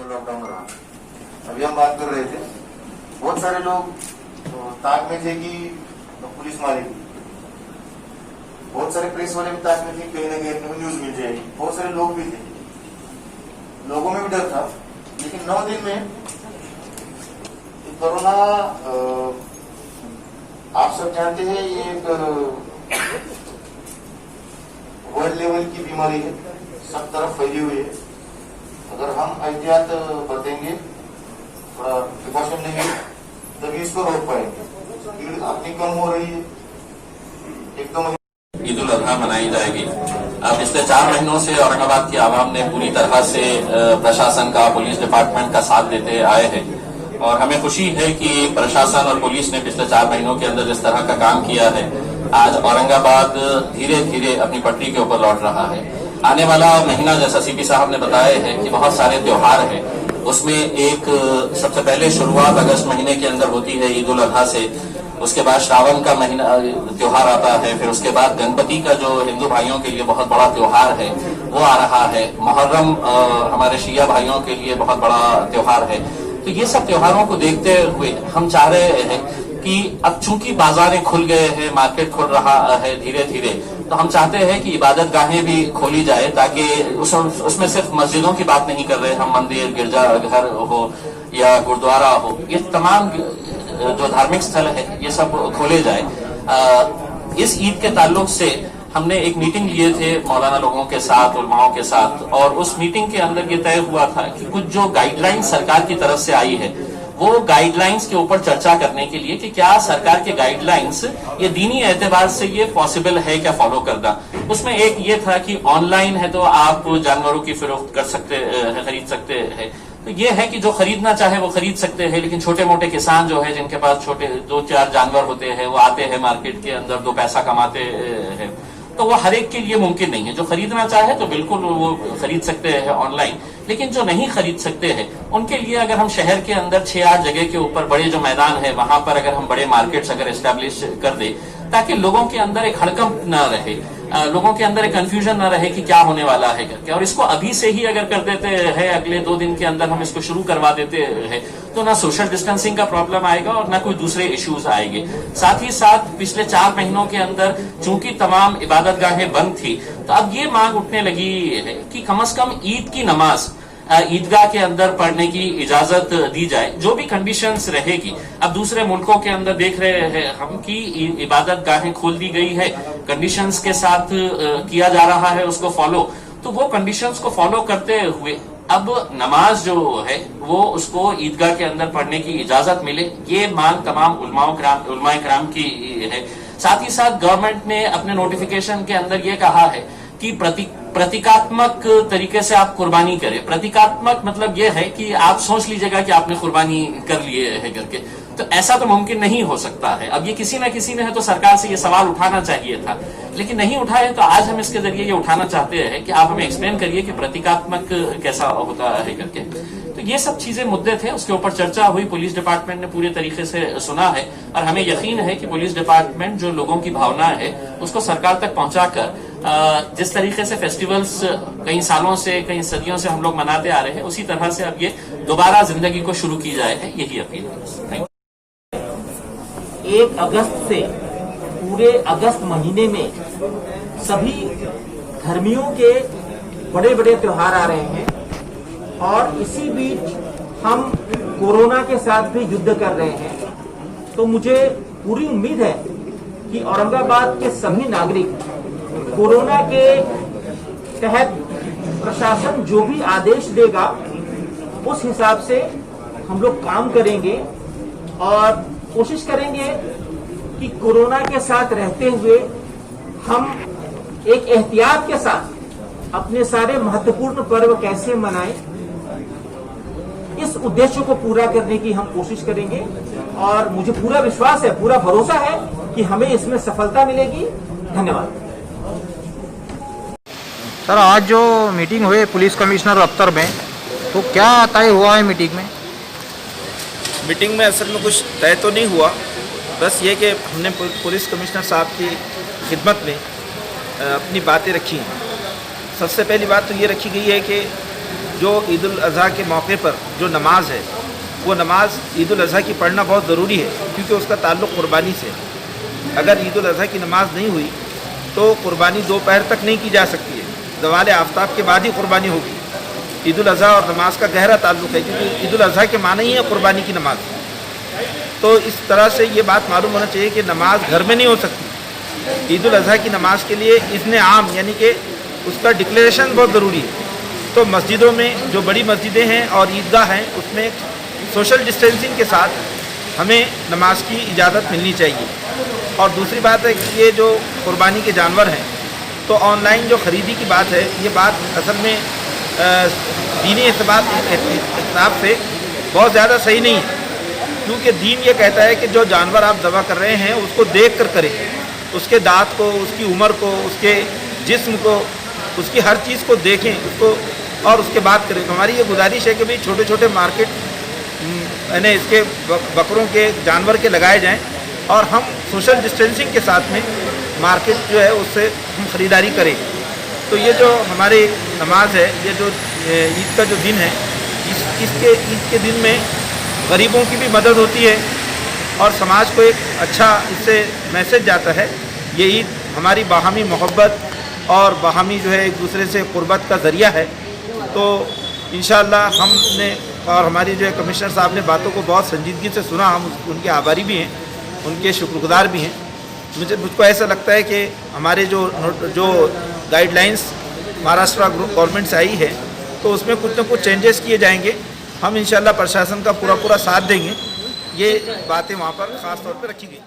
Lockdown रहा। अभी हम बात कर रहे थे, बहुत सारे लोग ताक में थे कि पुलिस मारेगी, बहुत सारे प्रेस वाले भी ताक में थे कहीं ना कहीं न्यूज मिल जाएगी, बहुत सारे लोग भी थे, लोगों में भी डर था। लेकिन 9 दिन में कोरोना आप सब जानते हैं ये एक वर्ल्ड लेवल की बीमारी है, सब तरफ फैली हुई है। अगर हम एहतियात बरतेंगे, थोड़ा प्रिकॉशन लेंगे, तभी इसको रोक पाएंगे। भीड़ अपनी कम हो रही है, एकदम ईद उल अजहा मनाई जाएगी। पिछले 4 महीनों से औरंगाबाद की आवाम ने पूरी तरह से प्रशासन का, पुलिस डिपार्टमेंट का साथ देते आए हैं और हमें खुशी है कि प्रशासन और पुलिस ने पिछले 4 महीनों के अंदर जिस तरह का काम किया है, आज औरंगाबाद धीरे धीरे अपनी पटरी के ऊपर लौट रहा है। आने वाला महीना, जैसा सीपी साहब ने बताया है कि बहुत सारे त्योहार हैं, उसमें एक सबसे पहले शुरुआत अगस्त महीने के अंदर होती है ईद उल अजहा से, उसके बाद श्रावण का महीना त्योहार आता है, फिर उसके बाद गणपति का जो हिंदू भाइयों के लिए बहुत बड़ा त्योहार है वो आ रहा है, मुहर्रम हमारे शिया भाइयों के लिए बहुत बड़ा त्योहार है। तो ये सब त्योहारों को देखते हुए हम चाह रहे हैं कि अब चूंकि बाजारें खुल गए हैं, मार्केट खुल रहा है धीरे धीरे, तो हम चाहते हैं कि इबादत गाहें भी खोली जाए, ताकि उसमें सिर्फ मस्जिदों की बात नहीं कर रहे हम, मंदिर, गिरजाघर हो या गुरुद्वारा हो, ये तमाम जो धार्मिक स्थल है ये सब खोले जाए। इस ईद के ताल्लुक से हमने एक मीटिंग लिए थे मौलाना लोगों के साथ, उलमाओं के साथ, और उस मीटिंग के अंदर ये तय हुआ था कि कुछ जो गाइडलाइंस सरकार की तरफ से आई है वो गाइडलाइंस के ऊपर चर्चा करने के लिए कि क्या सरकार के गाइडलाइंस ये दीनी एतबार से ये पॉसिबल है क्या फॉलो करना। उसमें एक ये था कि ऑनलाइन है तो आप जानवरों की फरोख्त कर सकते हैं, खरीद सकते हैं, तो ये है कि जो खरीदना चाहे वो खरीद सकते हैं, लेकिन छोटे मोटे किसान जो है जिनके पास छोटे 2-4 जानवर होते हैं, वो आते हैं मार्केट के अंदर, 2 पैसा कमाते हैं, तो वो हर एक के लिए मुमकिन नहीं है। जो खरीदना चाहे तो बिल्कुल वो खरीद सकते हैं ऑनलाइन, लेकिन जो नहीं खरीद सकते हैं उनके लिए अगर हम शहर के अंदर 6-8 जगह के ऊपर बड़े जो मैदान है वहां पर अगर हम बड़े मार्केट्स अगर एस्टेब्लिश कर दे, ताकि लोगों के अंदर एक हड़कंप न रहे, लोगों के अंदर एक कंफ्यूजन ना रहे कि क्या होने वाला है करके, और इसको अभी से ही अगर कर देते हैं, अगले 2 दिन के अंदर हम इसको शुरू करवा देते हैं, तो ना सोशल डिस्टेंसिंग का प्रॉब्लम आएगा और ना कोई दूसरे इश्यूज आएंगे। साथ ही साथ पिछले 4 महीनों के अंदर चूंकि तमाम इबादत गाहें बंद थी, तो अब ये मांग उठने लगी है कि कम से कम ईद की नमाज ईदगाह के अंदर पढ़ने की इजाजत दी जाए, जो भी कंडीशंस रहेगी। अब दूसरे मुल्कों के अंदर देख रहे हैं हम कि इबादत गाहें खोल दी गई है, कंडीशंस के साथ किया जा रहा है उसको फॉलो, तो वो कंडीशंस को फॉलो करते हुए अब नमाज जो है वो उसको ईदगाह के अंदर पढ़ने की इजाजत मिले, ये मांग तमाम उलमाए कराम की है। साथ ही साथ गवर्नमेंट ने अपने नोटिफिकेशन के अंदर ये कहा है कि प्रतीकात्मक तरीके से आप कुर्बानी करें। प्रतीकात्मक मतलब यह है कि आप सोच लीजिएगा कि आपने कुर्बानी कर लिए है करके, तो ऐसा तो मुमकिन नहीं हो सकता है। अब ये किसी न किसी ने है तो सरकार से ये सवाल उठाना चाहिए था, लेकिन नहीं उठाए, तो आज हम इसके जरिए ये उठाना चाहते हैं कि आप हमें एक्सप्लेन करिए कि प्रतीकात्मक कैसा होता है करके। तो ये सब चीजें मुद्दे थे, उसके ऊपर चर्चा हुई, पुलिस डिपार्टमेंट ने पूरे तरीके से सुना है और हमें यकीन है कि पुलिस डिपार्टमेंट जो लोगों की भावना है उसको सरकार तक पहुंचाकर जिस तरीके से फेस्टिवल्स कई सालों से, कई सदियों से हम लोग मनाते आ रहे हैं, उसी तरह से अब ये दोबारा जिंदगी को शुरू की जाए है, यही अपील है। 1 अगस्त से पूरे अगस्त महीने में सभी धर्मियों के बड़े बड़े त्योहार आ रहे हैं और इसी बीच हम कोरोना के साथ भी युद्ध कर रहे हैं। तो मुझे पूरी उम्मीद है कि औरंगाबाद के सभी नागरिक कोरोना के तहत प्रशासन जो भी आदेश देगा उस हिसाब से हम लोग काम करेंगे और कोशिश करेंगे कि कोरोना के साथ रहते हुए हम एक एहतियात के साथ अपने सारे महत्वपूर्ण पर्व कैसे मनाएं, इस उद्देश्य को पूरा करने की हम कोशिश करेंगे और मुझे पूरा विश्वास है, पूरा भरोसा है कि हमें इसमें सफलता मिलेगी। धन्यवाद। सर, आज जो मीटिंग हुई पुलिस कमिश्नर दफ्तर में, तो क्या तय हुआ है मीटिंग में? मीटिंग में असल में कुछ तय तो नहीं हुआ, बस ये कि हमने पुलिस कमिश्नर साहब की खिदमत में अपनी बातें रखी हैं। सबसे पहली बात तो ये रखी गई है कि जो ईद उल अज़हा के मौके पर जो नमाज है, वो नमाज ईद उल अज़हा की पढ़ना बहुत ज़रूरी है, क्योंकि उसका ताल्लुक़ कुर्बानी से है। अगर ईद उल अज़हा की नमाज नहीं हुई तो कुर्बानी दोपहर तक नहीं की जा सकती है, ज़वाल आफ्ताब के बाद ही कुर्बानी होगी। ईद उल अज़हा और नमाज का गहरा ताल्लुक़ है, क्योंकि ईद उल अज़हा के माने ही है कुर्बानी की नमाज। तो इस तरह से ये बात मालूम होना चाहिए कि नमाज घर में नहीं हो सकती। ईद उल अज़हा की नमाज के लिए इज़्न आम यानी कि उसका डिक्लेरेशन बहुत ज़रूरी है। तो मस्जिदों में जो बड़ी मस्जिदें हैं और ईदगाह हैं, उसमें सोशल डिस्टेंसिंग के साथ हमें नमाज की इजाज़त मिलनी चाहिए। और दूसरी बात है कि ये जो कुर्बानी के जानवर हैं, तो ऑनलाइन जो ख़रीदी की बात है, ये बात असल में दीनी हिसाब से बहुत ज़्यादा सही नहीं है, क्योंकि दीन ये कहता है कि जो जानवर आप ज़बह कर रहे हैं उसको देख कर करें, उसके दांत को, उसकी उम्र को, उसके जिस्म को, उसकी हर चीज़ को देखें उसको और उसके बाद करें। हमारी ये गुजारिश है कि भाई छोटे छोटे मार्केट यानी इसके बकरों के, जानवर के लगाए जाएं और हम सोशल डिस्टेंसिंग के साथ में मार्केट जो है उससे हम ख़रीदारी करें। तो ये जो हमारी नमाज है, ये जो ईद का जो दिन है, ईद के दिन में गरीबों की भी मदद होती है और समाज को एक अच्छा इससे मैसेज जाता है। ये ईद हमारी बाहमी मोहब्बत और बाहमी जो है एक दूसरे से क़ुर्बत का ज़रिया है। तो इंशाअल्लाह हमने और हमारी जो है कमिश्नर साहब ने बातों को बहुत संजीदगी से सुना, हम उनके आभारी भी हैं, उनके शुक्रगुजार भी हैं। मुझको ऐसा लगता है कि हमारे जो गाइडलाइंस महाराष्ट्र गवर्नमेंट से आई है, तो उसमें कुछ न कुछ चेंजेस किए जाएंगे। हम इंशाअल्लाह प्रशासन का पूरा साथ देंगे। ये बातें वहाँ पर ख़ास तौर पे रखी गई।